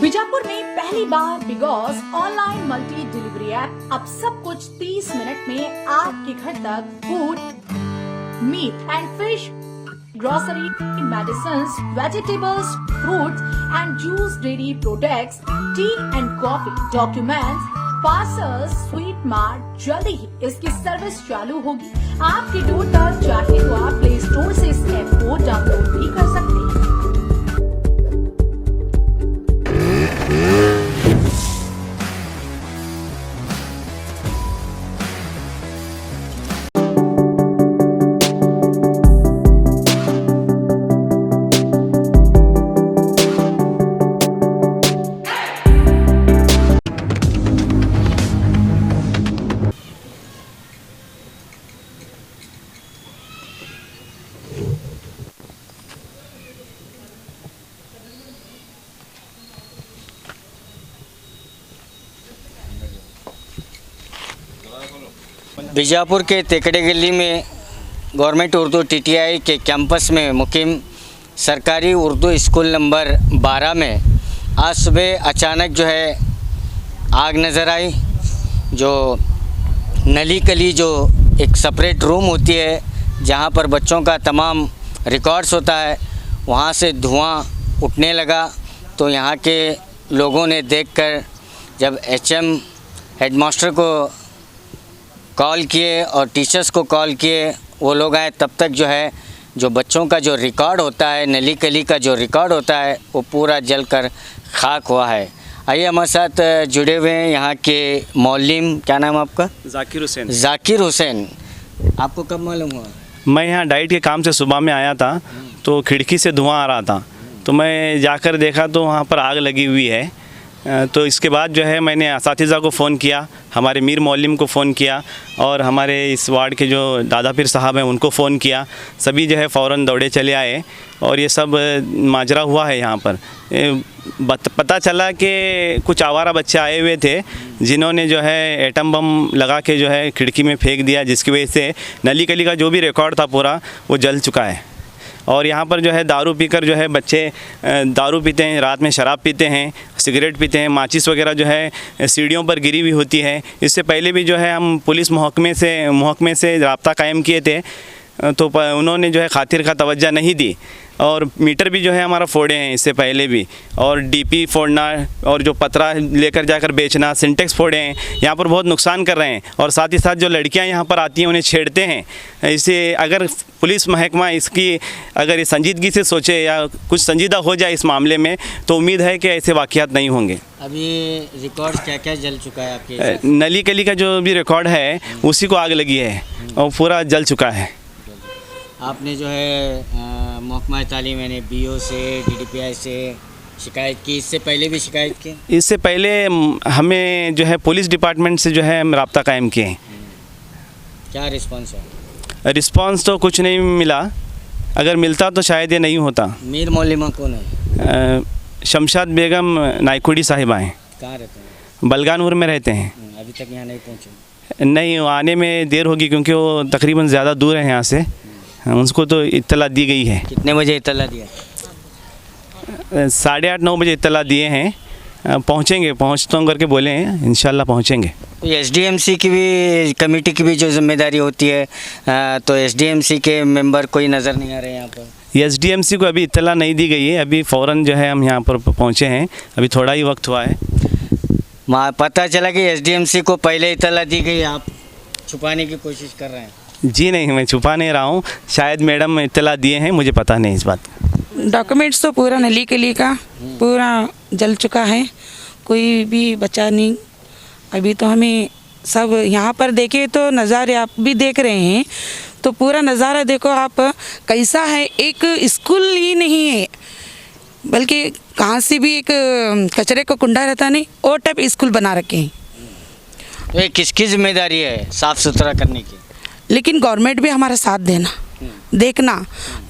बीजापुर में पहली बार बिगॉस ऑनलाइन मल्टी डिलीवरी ऐप। अब सब कुछ 30 मिनट में आपके घर तक। Food, meat and fish, grocery, medicines, vegetables, fruits and juice, dairy products, tea and coffee, documents, parcels, sweet mart. जल्दी ही इसकी सर्विस चालू होगी आपके डोर तक। चाहे तो आप प्ले स्टोर से इस ऐप को डाउनलोड भी कर सकते हैं। बीजापुर के तेकड़े गली में गवर्नमेंट उर्दू टीटीआई के कैंपस में मुकीम सरकारी उर्दू स्कूल नंबर 12 में आज सुबह अचानक जो है आग नज़र आई। जो नली कली जो एक सेपरेट रूम होती है जहां पर बच्चों का तमाम रिकॉर्ड्स होता है, वहां से धुआं उठने लगा। तो यहां के लोगों ने देखकर जब एचएम हेडमास्टर को कॉल किए और टीचर्स को कॉल किए, वो लोग आए, तब तक जो है जो बच्चों का जो रिकॉर्ड होता है, नली कली का जो रिकॉर्ड होता है, वो पूरा जलकर खाक हुआ है। आइए हमारे साथ जुड़े हुए हैं यहाँ के मौलिम, क्या नाम है आपका? जाकिर हुसैन। जाकिर हुसैन, आपको कब मालूम हुआ? मैं यहाँ डाइट के काम से सुबह में आया था तो खिड़की से धुआं आ रहा था, तो मैं जाकर देखा तो वहाँ पर आग लगी हुई है। तो इसके बाद जो है मैंने असातिज़ा को फ़ोन किया, हमारे मीर मौलिम को फ़ोन किया और हमारे इस वार्ड के जो दादा पीर साहब हैं उनको फ़ोन किया। सभी जो है फ़ौरन दौड़े चले आए और ये सब माजरा हुआ है। यहाँ पर पता चला कि कुछ आवारा बच्चे आए हुए थे जिन्होंने जो है एटम बम लगा के जो है खिड़की में फेंक दिया, जिसकी वजह से नली कली का जो भी रिकॉर्ड था पूरा वो जल चुका है। और यहाँ पर जो है दारू पीकर जो है बच्चे दारू पीते हैं, रात में शराब पीते हैं, सिगरेट पीते हैं, माचिस वगैरह जो है सीढ़ियों पर गिरी हुई होती है। इससे पहले भी जो है हम पुलिस महकमे से रब्ता कायम किए थे, तो उन्होंने जो है खातिर का तवज्जो नहीं दी। और मीटर भी जो है हमारा फोड़े हैं इससे पहले भी, और डीपी फोड़ना और जो पतरा लेकर जाकर बेचना, सिंटेक्स फोड़े हैं, यहाँ पर बहुत नुकसान कर रहे हैं। और साथ ही साथ जो लड़कियाँ यहाँ पर आती हैं उन्हें छेड़ते हैं। इसे अगर पुलिस महकमा इसकी अगर ये संजीदगी से सोचे या कुछ संजीदा हो जाए इस मामले में, तो उम्मीद है कि ऐसे वाक़यात नहीं होंगे। अभी रिकॉर्ड क्या क्या जल चुका है आपके? नली कली का जो भी रिकॉर्ड है उसी को आग लगी है और पूरा जल चुका है। आपने जो है महकमा तालीम यानी BO से, DDPI से शिकायत की? इससे पहले भी शिकायत की? इससे पहले हमें जो है पुलिस डिपार्टमेंट से जो है हम रब्ता कायम किए हैं। क्या रिस्पांस है? रिस्पांस तो कुछ नहीं मिला, अगर मिलता तो शायद ये नहीं होता। मीर मौलिमा कौन है? शमशाद बेगम नाइकुड़ी साहिबा हैं। कहाँ रहते हैं? बलगानपुर में रहते हैं। अभी तक यहाँ नहीं पहुँचे? नहीं, आने में देर होगी क्योंकि वो तकरीबन ज़्यादा दूर है यहाँ से। उनको तो इत्तला दी गई है। कितने बजे इत्तला दिया? 8:30-9 बजे इत्तला दिए हैं। पहुँचेंगे, पहुँचता हूँ करके बोले हैं, इंशाल्लाह पहुँचेंगे। तो SDMC की भी कमेटी की भी जो जिम्मेदारी होती है, तो SDMC के मेंबर कोई नज़र नहीं आ रहे हैं यहाँ पर? SDMC को अभी इत्तला नहीं दी गई है। अभी फ़ौरन जो है हम यहाँ पर पहुँचे हैं, अभी थोड़ा ही वक्त हुआ है। पता चला कि SDMC को पहले इत्तला दी गई, आप छुपाने की कोशिश कर रहे हैं? जी नहीं, मैं छुपा नहीं रहा हूँ, शायद मैडम इत्तला दिए हैं, मुझे पता नहीं इस बात का। डॉक्यूमेंट्स तो पूरा नली कली का पूरा जल चुका है, कोई भी बचा नहीं। अभी तो हमें सब यहाँ पर देखे तो नज़ारे आप भी देख रहे हैं, तो पूरा नज़ारा देखो आप कैसा है। एक स्कूल ही नहीं है, बल्कि कहाँ से भी एक कचरे का कुंडा रहता नहीं, और टाइप स्कूल बना रखे हैं। तो ये किसकी जिम्मेदारी है साफ़ सुथरा करने की? लेकिन गवर्नमेंट भी हमारा साथ देना, देखना।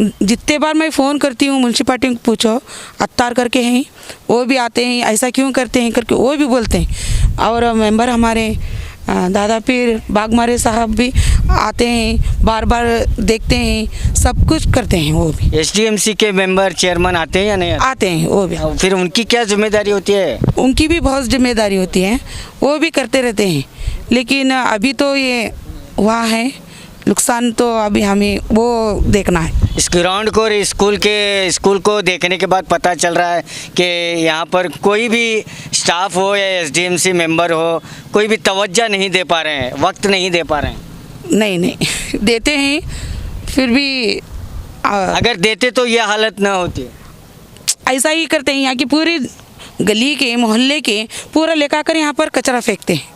जितने बार मैं फ़ोन करती हूँ म्यूनसिपाल्टी में, पूछो अत्तार करके हैं, वो भी आते हैं, ऐसा क्यों करते हैं करके वो भी बोलते हैं। और मेंबर हमारे दादा पीर बागमारे साहब भी आते हैं, बार बार देखते हैं, सब कुछ करते हैं वो भी। एसडीएमसी के मेंबर चेयरमैन आते हैं या नहीं आते हैं वो भी। फिर उनकी क्या जिम्मेदारी होती है? उनकी भी बहुत जिम्मेदारी होती है, वो भी करते रहते हैं। लेकिन अभी तो ये हुआ है नुकसान, तो अभी हमें वो देखना है। इस ग्राउंड को और स्कूल को देखने के बाद पता चल रहा है कि यहाँ पर कोई भी स्टाफ हो या एसडीएमसी मेंबर हो, कोई भी तवज्जो नहीं दे पा रहे हैं, वक्त नहीं दे पा रहे हैं। नहीं देते हैं, फिर भी अगर देते तो ये हालत ना होती। ऐसा ही करते हैं। यहाँ की पूरी गली के मोहल्ले के पूरा लेकर यहाँ पर कचरा फेंकते हैं,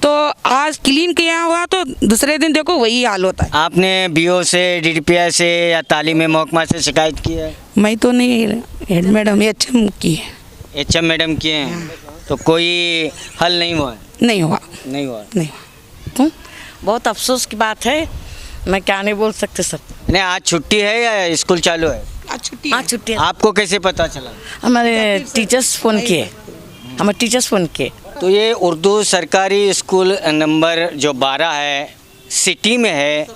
तो आज क्लीन किया हुआ तो दूसरे दिन देखो वही हाल होता है। आपने बीओ से, डीडीपीआई से या तालीमी महकमा से शिकायत की है? मैं तो नहीं, हेड मैडम एचएम की है। एचएम मैडम किए हैं, तो कोई हल नहीं हुआ? नहीं हुआ। नहीं हुआ। नहीं हुआ। बहुत अफसोस की बात है, मैं क्या नहीं बोल सकते सर। नहीं, आज छुट्टी है या स्कूल चालू है? आज छुट्टी हाँ छुट्टी है। आपको कैसे पता चला? हमारे टीचर्स फ़ोन किए, हमारे टीचर्स फ़ोन किए। तो ये उर्दू सरकारी स्कूल नंबर जो 12 है, सिटी में है,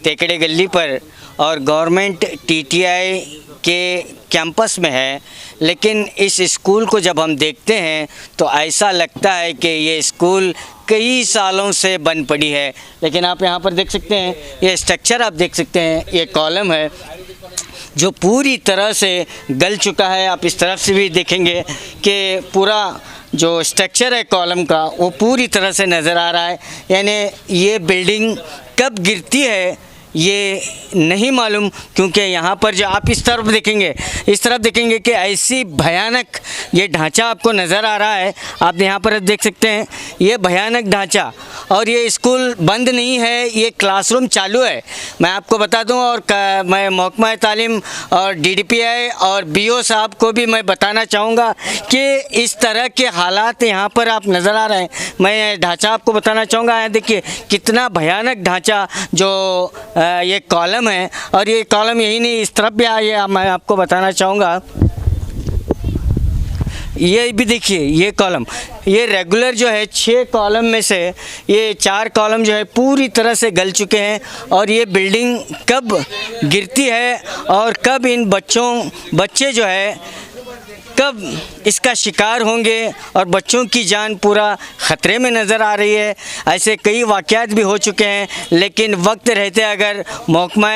तेकड़े गली पर, और गवर्नमेंट टीटीआई के कैंपस में है। लेकिन इस स्कूल को जब हम देखते हैं तो ऐसा लगता है कि ये स्कूल कई सालों से बंद पड़ी है। लेकिन आप यहाँ पर देख सकते हैं, ये स्ट्रक्चर आप देख सकते हैं, ये कॉलम है जो पूरी तरह से गल चुका है। आप इस तरफ से भी देखेंगे कि पूरा जो स्ट्रक्चर है कॉलम का वो पूरी तरह से नज़र आ रहा है। यानी ये बिल्डिंग कब गिरती है ये नहीं मालूम, क्योंकि यहाँ पर जो आप इस तरफ देखेंगे कि ऐसी भयानक ये ढांचा आपको नज़र आ रहा है। आप यहाँ पर देख सकते हैं ये भयानक ढांचा, और ये स्कूल बंद नहीं है, ये क्लासरूम चालू है। मैं आपको बता दूं, और मैं महकमा तालीम और डीडीपीआई और बीओ साहब को भी मैं बताना चाहूँगा कि इस तरह के हालात यहाँ पर आप नज़र आ रहे हैं। मैं ढांचा आपको बताना चाहूँगा, यहाँ देखिए कितना भयानक ढांचा जो ये कॉलम है, और ये कॉलम यही नहीं, इस तरफ भी आइए, मैं आपको बताना चाहूँगा। ये भी देखिए, ये कॉलम, ये रेगुलर जो है 6 कॉलम में से ये 4 कॉलम जो है पूरी तरह से गल चुके हैं। और ये बिल्डिंग कब गिरती है और कब इन बच्चे जो है कब इसका शिकार होंगे और बच्चों की जान पूरा ख़तरे में नज़र आ रही है। ऐसे कई वाक़यात भी हो चुके हैं, लेकिन वक्त रहते अगर महकमा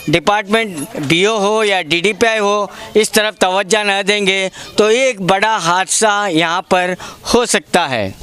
डिपार्टमेंट बीओ हो या डीडीपीआई हो इस तरफ तवज्जो न देंगे तो एक बड़ा हादसा यहाँ पर हो सकता है।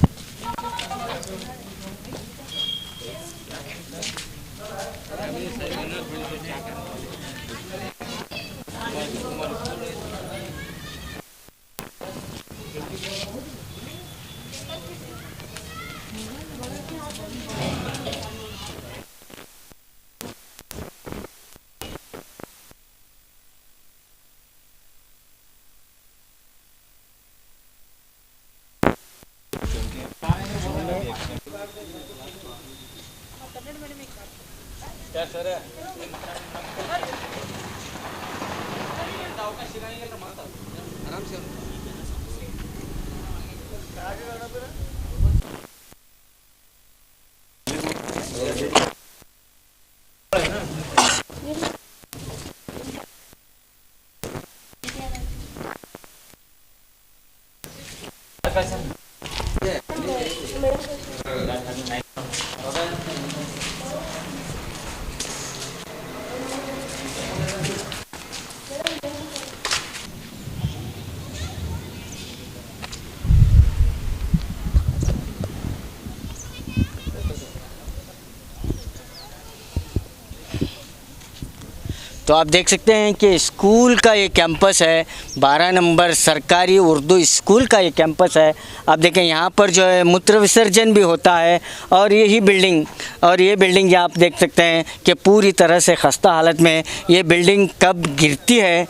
तो आप देख सकते हैं कि स्कूल का ये कैंपस है, 12 नंबर सरकारी उर्दू स्कूल का ये कैंपस है। आप देखें यहाँ पर जो है मूत्र विसर्जन भी होता है, और ये बिल्डिंग आप देख सकते हैं कि पूरी तरह से खस्ता हालत में। ये बिल्डिंग कब गिरती है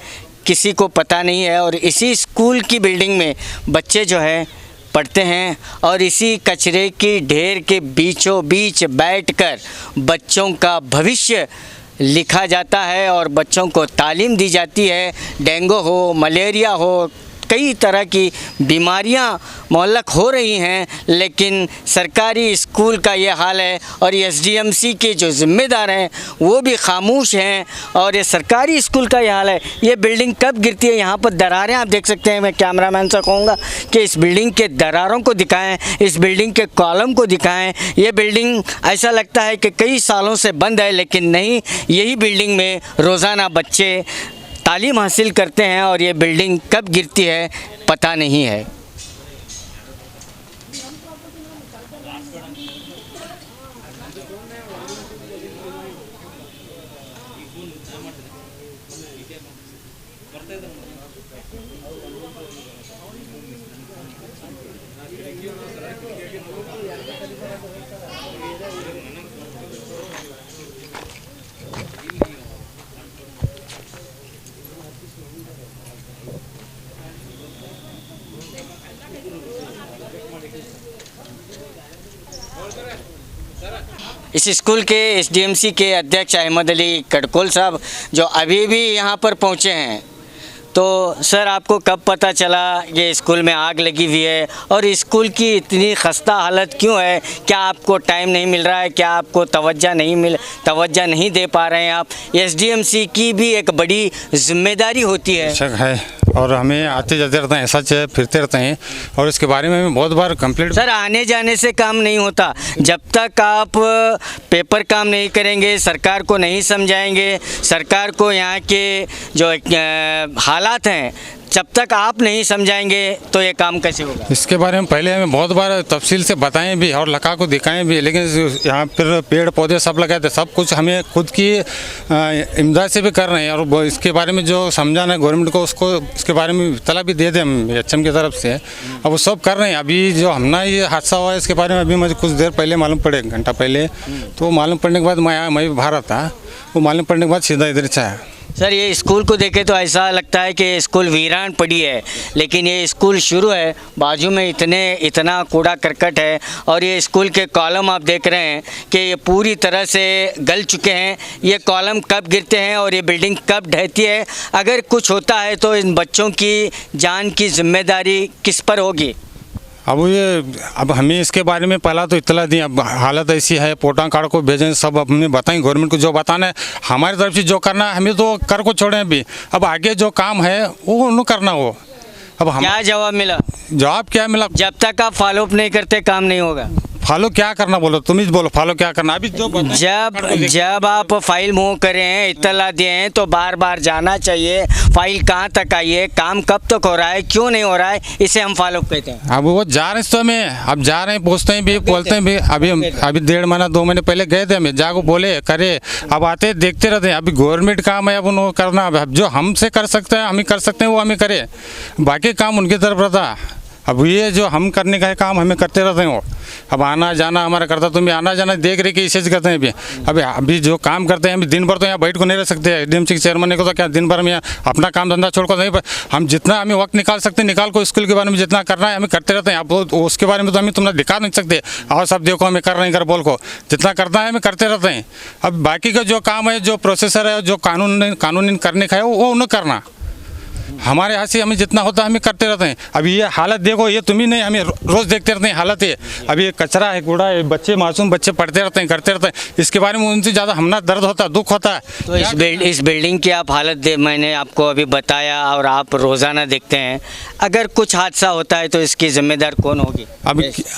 किसी को पता नहीं है, और इसी स्कूल की बिल्डिंग में बच्चे जो है पढ़ते हैं, और इसी कचरे की ढेर के बीचों बीच बैठकर बच्चों का भविष्य लिखा जाता है और बच्चों को तालीम दी जाती है। डेंगू हो, मलेरिया हो, कई तरह की बीमारियां मुअल्लक हो रही हैं, लेकिन सरकारी स्कूल का ये हाल है और एसडीएमसी के जो ज़िम्मेदार हैं वो भी खामोश हैं और ये सरकारी स्कूल का ये हाल है। ये बिल्डिंग कब गिरती है, यहाँ पर दरारें आप देख सकते हैं। मैं कैमरामैन से कहूँगा कि इस बिल्डिंग के दरारों को दिखाएं, इस बिल्डिंग के कॉलम को दिखाएं। ये बिल्डिंग ऐसा लगता है कि कई सालों से बंद है, लेकिन नहीं, यही बिल्डिंग में रोज़ाना बच्चे तालीम हासिल करते हैं और ये बिल्डिंग कब गिरती है पता नहीं है। इस स्कूल के एसडीएमसी के अध्यक्ष अहमद अली कड़कोल साहब जो अभी भी यहाँ पर पहुँचे हैं, तो सर आपको कब पता चला ये स्कूल में आग लगी हुई है और स्कूल की इतनी खस्ता हालत क्यों है? क्या आपको टाइम नहीं मिल रहा है? क्या आपको तवज्जो नहीं दे पा रहे हैं आप? एसडीएमसी की भी एक बड़ी जिम्मेदारी होती है और हमें आते जाते रहते हैं, ऐसा फिरते रहते हैं और इसके बारे में हमें बहुत बार कंप्लेंट। सर आने जाने से काम नहीं होता, जब तक आप पेपर काम नहीं करेंगे, सरकार को नहीं समझाएंगे, सरकार को यहाँ के जो हालात हैं जब तक आप नहीं समझाएंगे तो ये काम कैसे होगा? इसके बारे में पहले हमें बहुत बार तफसील से बताएं भी और लगा को दिखाएं भी, लेकिन यहाँ पर पेड़ पौधे सब लगाए थे, सब कुछ हमें खुद की इमदाद से भी कर रहे हैं और इसके बारे में जो समझाना है गवर्नमेंट को, उसको इसके बारे में तला भी दे दें हम एचएम की तरफ से। अब वो सब कर रहे हैं। अभी जो हमना ये हादसा हुआ है इसके बारे में अभी मुझे कुछ देर पहले मालूम पड़े, घंटा पहले, तो मालूम पड़ने के बाद मैं भी बाहर था, वो मालूम पड़ने के बाद सीधा इधर से आया। सर ये स्कूल को देखे तो ऐसा लगता है कि स्कूल वीरान पड़ी है, लेकिन ये स्कूल शुरू है, बाजू में इतना कूड़ा करकट है और ये स्कूल के कॉलम आप देख रहे हैं कि ये पूरी तरह से गल चुके हैं। ये कॉलम कब गिरते हैं और ये बिल्डिंग कब ढहती है? अगर कुछ होता है तो इन बच्चों की जान की जिम्मेदारी किस पर होगी? अब हमें इसके बारे में पहला तो इत्तला दी, अब हालत ऐसी है, पोटा कार्ड को भेजें, सब हमने बताएं गवर्नमेंट को, जो बताना है हमारी तरफ से जो करना है हमें तो कर को छोड़ें अभी। अब आगे जो काम है वो उन्होंने करना हो। अब हम क्या जवाब मिला? जवाब क्या मिला? जब तक आप फॉलोअप नहीं करते काम नहीं होगा। फॉलो क्या करना बोलो, तुम ही बोलो फॉलो क्या करना। अभी जो जब आप फाइल मूव करें, इत्तला दें तो बार बार जाना चाहिए फाइल कहाँ तक आई है, काम कब तक हो रहा है, क्यों नहीं हो रहा है, इसे हम फॉलोअप कहते हैं। अब वो जा रहे हैं तो हमें अब जा रहे हैं, पूछते हैं भी, बोलते हैं भी। अभी 1.5 महीना 2 महीने पहले गए थे, हमें जाको बोले करे, अब आते देखते रहते हैं। अभी गवर्नमेंट काम है, अब उनको करना, अब जो हमसे कर सकते हैं हम ही कर सकते हैं, वो हमें करे, बाकी काम उनकी तरफ रहता। अब ये जो हम करने का है काम हमें करते रहते हैं। वो अब आना जाना हमारा करता, तुम आना जाना देख रहे कि इसे करते हैं। अभी जो काम करते हैं, अभी दिन भर तो यहाँ बैठ को नहीं रह सकते। एसडीएमसी के चेयरमैन को तो क्या दिन भर हम यहाँ अपना काम धंधा छोड़कर नहीं, हम जितना हमें वक्त निकाल सकते हैं निकाल को स्कूल के बारे में जितना करना है हमें करते रहते हैं। अब उसके बारे में तो हमें तुम्हें दिखा नहीं सकते और सब देखो हमें कर रहे हैं, कर बोल को जितना करना है हमें करते रहते हैं। अब बाकी का जो काम है, जो प्रोसेसर है, जो कानून करने का है वो उन्हें करना, हमारे यहाँ से हमें जितना होता है हमें करते रहते हैं। अभी ये हालत देखो, ये तुम ही नहीं, हमें रोज़ देखते रहते हैं हालत है। अभी ये कचरा है, कूड़ा है, बच्चे मासूम बच्चे पढ़ते रहते हैं, करते रहते हैं। इसके बारे में उनसे ज़्यादा हमना दर्द होता है, दुख होता है। तो इस बिल्डिंग की आप हालत मैंने आपको अभी बताया और आप रोज़ाना देखते हैं, अगर कुछ हादसा होता है तो इसकी जिम्मेदार कौन होगी?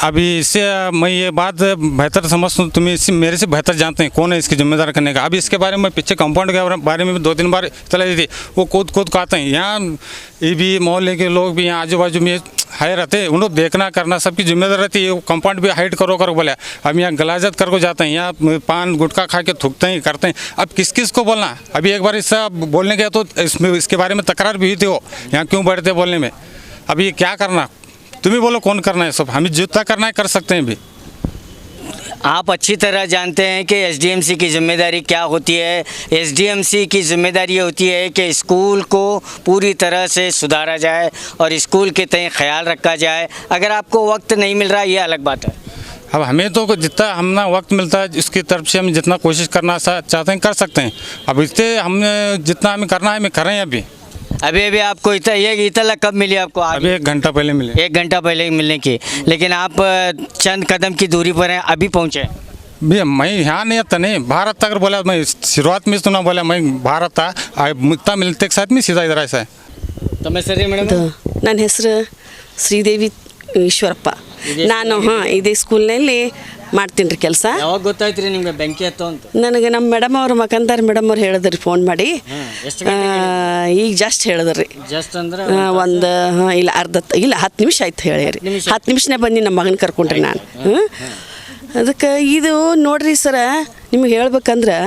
अभी इससे मैं ये बात बेहतर समझता हूँ, तुम्हें इससे मेरे से बेहतर जानते हैं कौन है इसकी जिम्मेदार करने का। अभी इसके बारे में पीछे कंपाउंड के बारे में 2-3 बार इतला दी थी, वो कूद को आते हैं। यहाँ ये भी मोहल्ले के लोग भी यहाँ आजू बाजू में है रहते हैं, उनको देखना करना सबकी जिम्मेदारी रहती है। कंपाउंड भी हाइड करो बोले, हम यहाँ गलाजत करके जाते हैं, यहाँ पान गुटखा खा के थूकते हैं, करते हैं। अब किस को बोलना? अभी एक बार इससे बोलने गया तो इसके बारे में तकरार भी हुई थी, वो यहाँ क्यों बैठते बोलने में। अभी क्या करना, तुम ही बोलो कौन करना है, सब हमें जितना करना है कर सकते हैं। भी आप अच्छी तरह जानते हैं कि एसडीएमसी की जिम्मेदारी क्या होती है। एसडीएमसी की जिम्मेदारी होती है कि स्कूल को पूरी तरह से सुधारा जाए और स्कूल के तय ख्याल रखा जाए। अगर आपको वक्त नहीं मिल रहा ये अलग बात है। अब हमें तो जितना हमना वक्त मिलता है इसकी तरफ से हम जितना कोशिश करना चाहते हैं कर सकते हैं। अब इससे हमने जितना हमें करना है हमें करें। अभी अभी अभी आपको ये इतला कब मिली आपको? अभी 1 घंटा पहले मिले। 1 घंटा पहले मिलने की, लेकिन आप चंद कदम की दूरी पर हैं, अभी पहुँचे। भैया मैं यहाँ नहीं आता, नहीं भारत अगर बोला, मैं शुरुआत में सुना बोला मैं भारत था, मुक्ता मिलते के साथ में सीधा इधर ऐसा है। तಮ್ಮ ಹೆಸರು ಮೇಡಮ್? ನನ್ನ ಹೆಸರು ಶ್ರೀದೇವಿ ಈಶ್ವರಪ್ಪ. ನಾನು ಇದೇ ಸ್ಕೂಲ್ನಲ್ಲಿ ಮಾಡ್ತೀನಿ ರೀ ಕೆಲಸ. ಯಾವಾಗ ಗೊತ್ತಾಯ್ತು ರೀ ನಿಮಗೆ ಬೆಂಕಿ ಹತ್ತು ಅಂತ? ನನಗೆ ನಮ್ಮ ಮೇಡಮ್ ಅವ್ರು ಮಕಂದಾರ್ ಮೇಡಮ್ ಅವ್ರು ಹೇಳಿದ್ರಿ ಫೋನ್ ಮಾಡಿ. ಈಗ ಜಸ್ಟ್ ಹೇಳಿದ್ರಿ. ಜಸ್ಟ್ ಅಂದ್ರೆ ಒಂದು ಇಲ್ಲ ಇಲ್ಲ 10 ನಿಮಿಷ ಆಯ್ತು ಹೇಳಿರಿ. 10 ನಿಮಿಷನೇ ಬಂದು ನಮ್ಮ ಮಗನ ಕರ್ಕೊಂಡ್ರಿ ನಾನು. ಅದಕ್ಕೆ ಇದು ನೋಡ್ರಿ ಸರ, ನಿಮ್ಗೆ ಹೇಳ್ಬೇಕಂದ್ರೆ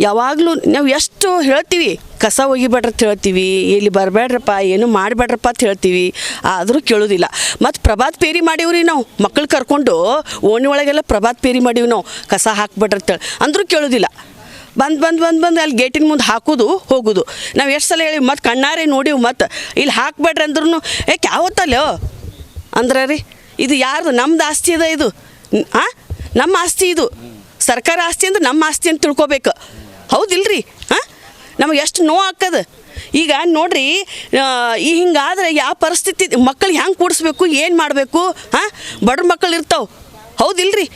ಯಾವಾಗಲೂ ನಾವು ಎಷ್ಟು ಹೇಳ್ತೀವಿ, ಕಸ ಒಗಿಬೇಡ್ರಿ ಅಂತ ಹೇಳ್ತೀವಿ, ಇಲ್ಲಿ ಬರಬೇಡ್ರಪ್ಪ, ಏನು ಮಾಡಬೇಡ್ರಪ್ಪ ಅಂತ ಹೇಳ್ತೀವಿ, ಆದರೂ ಕೇಳೋದಿಲ್ಲ. ಮತ್ತು ಪ್ರಭಾತ್ ಪೇರಿ ಮಾಡೀವ್ರಿ ನಾವು, ಮಕ್ಕಳು ಕರ್ಕೊಂಡು ಓಣಿ ಒಳಗೆಲ್ಲ ಪ್ರಭಾತ್ ಪೇರಿ ಮಾಡೀವಿ ನಾವು, ಕಸ ಹಾಕ್ಬೇಡ್ರಿ ಅಂತೇಳಿ, ಅಂದರೂ ಕೇಳೋದಿಲ್ಲ. ಬಂದು ಅಲ್ಲಿ ಗೇಟಿನ ಮುಂದೆ ಹಾಕೋದು ಹೋಗೋದು. ನಾವು ಎಷ್ಟು ಸಲ ಹೇಳಿ ಮತ್ತು ಕಣ್ಣಾರೆ ನೋಡಿವು, ಮತ್ತು ಇಲ್ಲಿ ಹಾಕ್ಬೇಡ್ರಿ ಅಂದ್ರೂ ಯಾವತ್ತಲ್ಲೋ ಅಂದ್ರೆ ರೀ, ಇದು ಯಾರ್ದು? ನಮ್ದು ಆಸ್ತಿ ಅದ ಇದು, ನಮ್ಮ ಆಸ್ತಿ ಇದು, ಸರ್ಕಾರ ಆಸ್ತಿ ಅಂದ್ರೆ ನಮ್ಮ ಆಸ್ತಿ ಅಂತ ತಿಳ್ಕೊಬೇಕು, ಹೌದಿಲ್ರಿ? ನಮಗೆ ಎಷ್ಟು ನೋವು ಆಗ್ತದೆ. ಈಗ ನೋಡ್ರಿ, ಈ ಹಿಂಗಾದ್ರೆ ಯಾವ ಪರಿಸ್ಥಿತಿ, ಮಕ್ಕಳಿಗೆ ಹೆಂಗೆ ಕೂಡಿಸ್ಬೇಕು, ಏನು ಮಾಡಬೇಕು? ಬಡ್ರ ಮಕ್ಕಳು ಇರ್ತಾವೆ, ಹೌದಿಲ್ರಿ?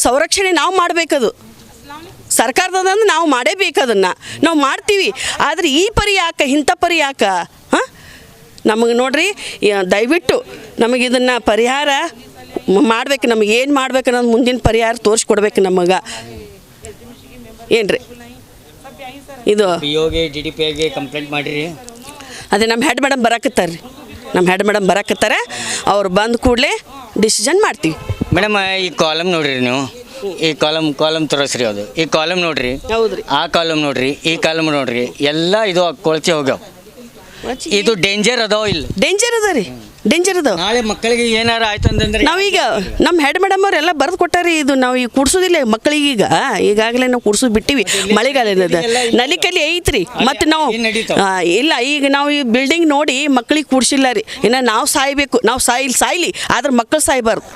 ಸಂರಕ್ಷಣೆ ನಾವು ಮಾಡಬೇಕದು, ಸರ್ಕಾರದಂದ್ರೆ ನಾವು ಮಾಡೇಬೇಕು, ಅದನ್ನು ನಾವು ಮಾಡ್ತೀವಿ. ಆದರೆ ಈ ಪರಿ ಯಾಕೆ, ಇಂಥ ಪರಿ ಯಾಕೆ? ನಮಗೆ ನೋಡ್ರಿ, ದಯವಿಟ್ಟು ನಮಗೆ ಇದನ್ನು ಪರಿಹಾರ ಮಾಡ್ಬೇಕು. ನಮಗೆ ಏನು ಮಾಡ್ಬೇಕು ಅನ್ನೋದು ಮುಂದಿನ ಪರಿಹಾರ ತೋರಿಸ್ಕೊಡ್ಬೇಕು ನಮಗೆ. ಏನ್ರಿ ಇದು DDPಗೆ ಕಂಪ್ಲೇಂಟ್ ಮಾಡಿರಿ? ಅದೇ ನಮ್ಮ ಹೆಡ್ ಮೇಡಮ್ ಬರಾಕತ್ತಾರೆ ರೀ, ನಮ್ಮ ಹೆಡ್ ಮೇಡಮ್ ಬರಾಕತ್ತಾರೆ, ಅವ್ರು ಬಂದ ಕೂಡಲೇ ಡಿಸಿಷನ್ ಮಾಡ್ತೀವಿ. ಮೇಡಮ್ ಈ ಕಾಲಮ್ ನೋಡ್ರಿ ನೀವು, ಈ ಕಾಲಮ್ ತೋರಿಸ್ರಿ, ಅದು ಈ ಕಾಲಮ್ ನೋಡ್ರಿ, ಹೌದ್ರಿ, ಆ ಕಾಲಮ್ ನೋಡ್ರಿ, ಈ ಕಾಲಮ್ ನೋಡ್ರಿ, ಎಲ್ಲ ಇದು ಕೊಳ್ತಿ ಹೋಗ್ಯಾವ. ಇದು ಡೇಂಜರ್ ಅದಾವ? ಇಲ್ಲ ಡೇಂಜರ್ ಅದ ರೀ, ಡೇಂಜರ್ ಅದಾವ. ನಾಳೆ ಮಕ್ಕಳಿಗೆ ಏನಾರ ಆಯ್ತು ಅಂತಂದ್ರೆ ನಾವೀಗ ನಮ್ಮ ಹೆಡ್ ಮೇಡಮ್ ಅವರೆಲ್ಲ ಬರೆದು ಕೊಟ್ಟಾರಿ. ಇದು ನಾವು ಈಗ ಕೂಡ್ಸೋದಿಲ್ಲ ಮಕ್ಕಳಿಗೆ, ಈಗಾಗಲೇ ನಾವು ಕೂಡ್ಸೋದು ಬಿಟ್ಟಿವಿ. ಮಳೆಗಾಲ ನಲಿಕಲ್ಲಿ ಐತ್ರಿ, ಮತ್ತು ನಾವು ಇಲ್ಲ, ಈಗ ನಾವು ಈ ಬಿಲ್ಡಿಂಗ್ ನೋಡಿ ಮಕ್ಕಳಿಗೆ ಕೂಡ್ಸಿಲ್ಲ ರೀ. ಇನ್ನು ನಾವು ಸಾಯ್ಬೇಕು, ನಾವು ಸಾಯ್ಲಿ, ಆದ್ರೆ ಮಕ್ಕಳು ಸಾಯ್ಬಾರ್ದು.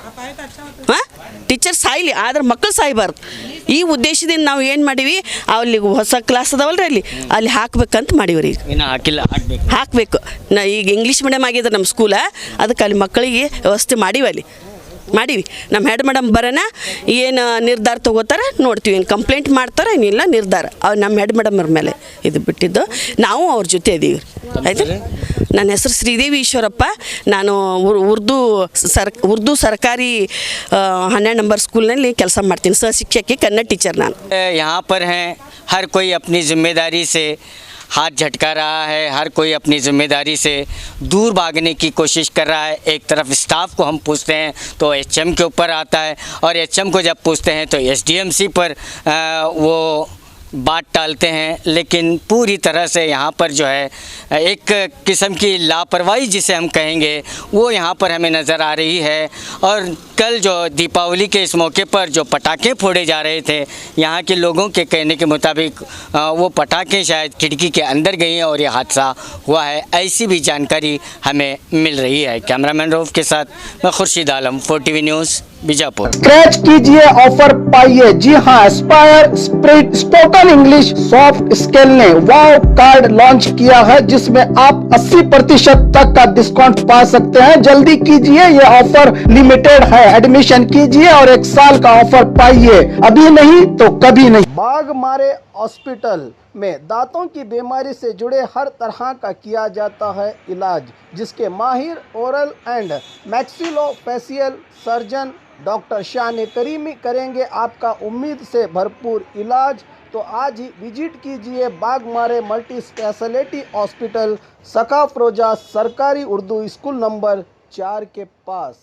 ಟೀಚರ್ ಸಾಯ್ಲಿ, ಆದ್ರೆ ಮಕ್ಕಳು ಸಾಯ್ಬಾರ್ದು. ಈ ಉದ್ದೇಶದಿಂದ ನಾವು ಏನು ಮಾಡೀವಿ, ಅಲ್ಲಿ ಹೊಸ ಕ್ಲಾಸ್ ಅದಾವಲ್ರಿ, ಅಲ್ಲಿ ಹಾಕ್ಬೇಕಂತ ಮಾಡೀವ್ರಿ. ಈಗ ಇನ್ನು ಹಾಕಿಲ್ಲ, ಹಾಕಬೇಕು. ಈಗ ಇಂಗ್ಲೀಷ್ ಮೀಡಿಯಮ್ ಆಗಿದೆ ನಮ್ಮ ಸ್ಕೂಲ, ಅದಕ್ಕೆ ಅಲ್ಲಿ ಮಕ್ಕಳಿಗೆ ವ್ಯವಸ್ಥೆ ಮಾಡೀವಿ. ನಮ್ಮ ಹೆಡ್ ಮೇಡಮ್ ಬರೋಣ, ಏನು ನಿರ್ಧಾರ ತೊಗೋತಾರೆ ನೋಡ್ತೀವಿ, ಏನು ಕಂಪ್ಲೇಂಟ್ ಮಾಡ್ತಾರೆ ಏನಿಲ್ಲ ನಿರ್ಧಾರ ಅವ್ರು ನಮ್ಮ ಹೆಡ್ ಮೇಡಮ್ ಅವ್ರ ಮೇಲೆ ಇದು ಬಿಟ್ಟಿದ್ದು. ನಾವು ಅವ್ರ ಜೊತೆ ಇದೀವಿ. ಆಯಿತು. ನನ್ನ ಹೆಸರು ಶ್ರೀದೇವಿ ಈಶ್ವರಪ್ಪ. ನಾನು ಉರ್ದು ಸರ್ಕಾರಿ 12 ನಂಬರ್ ಸ್ಕೂಲ್ನಲ್ಲಿ ಕೆಲಸ ಮಾಡ್ತೀನಿ, ಸಹಶಿಕ್ಷಕಿ, ಕನ್ನಡ ಟೀಚರ್ ನಾನು. यहाँ पर हैं, हर कोई अपनी जिम्मेदारी से हाथ झटका रहा है, हर कोई अपनी ज़िम्मेदारी से दूर भागने की कोशिश कर रहा है। एक तरफ स्टाफ को हम पूछते हैं तो HM के ऊपर आता है, और HM को जब पूछते हैं तो SDMC पर वो बात टालते हैं। लेकिन पूरी तरह से यहाँ पर जो है एक किस्म की लापरवाही जिसे हम कहेंगे वो यहाँ पर हमें नज़र आ रही है। और कल जो दीपावली के इस मौके पर जो पटाखे फोड़े जा रहे थे, यहाँ के लोगों के कहने के मुताबिक वो पटाखे शायद खिड़की के अंदर गई हैं और ये हादसा हुआ है, ऐसी भी जानकारी हमें मिल रही है। कैमरामैन रऊफ के साथ मैं Khurshid Alam, 4TV news, Bijapur. Scratch कीजिए, ऑफर पाइए। जी हाँ, Aspire spoken English soft scale ने वाव कार्ड लॉन्च किया है, जिसमें आप 80% तक का डिस्काउंट पा सकते हैं। जल्दी कीजिए, ये ऑफर लिमिटेड है। एडमिशन कीजिए और 1 साल का ऑफर पाइए, अभी नहीं तो कभी नहीं। बाघ मारे हॉस्पिटल में दांतों की बीमारी से जुड़े हर तरह का किया जाता है इलाज, जिसके माहिर oral and maxillofacial surgeon doctor शान करीमी करेंगे आपका उम्मीद से भरपूर इलाज। तो आज ही विजिट कीजिए बागमारे मल्टी स्पेशलिटी हॉस्पिटल, सकाफरोजा सरकारी उर्दू स्कूल नंबर 4 के पास।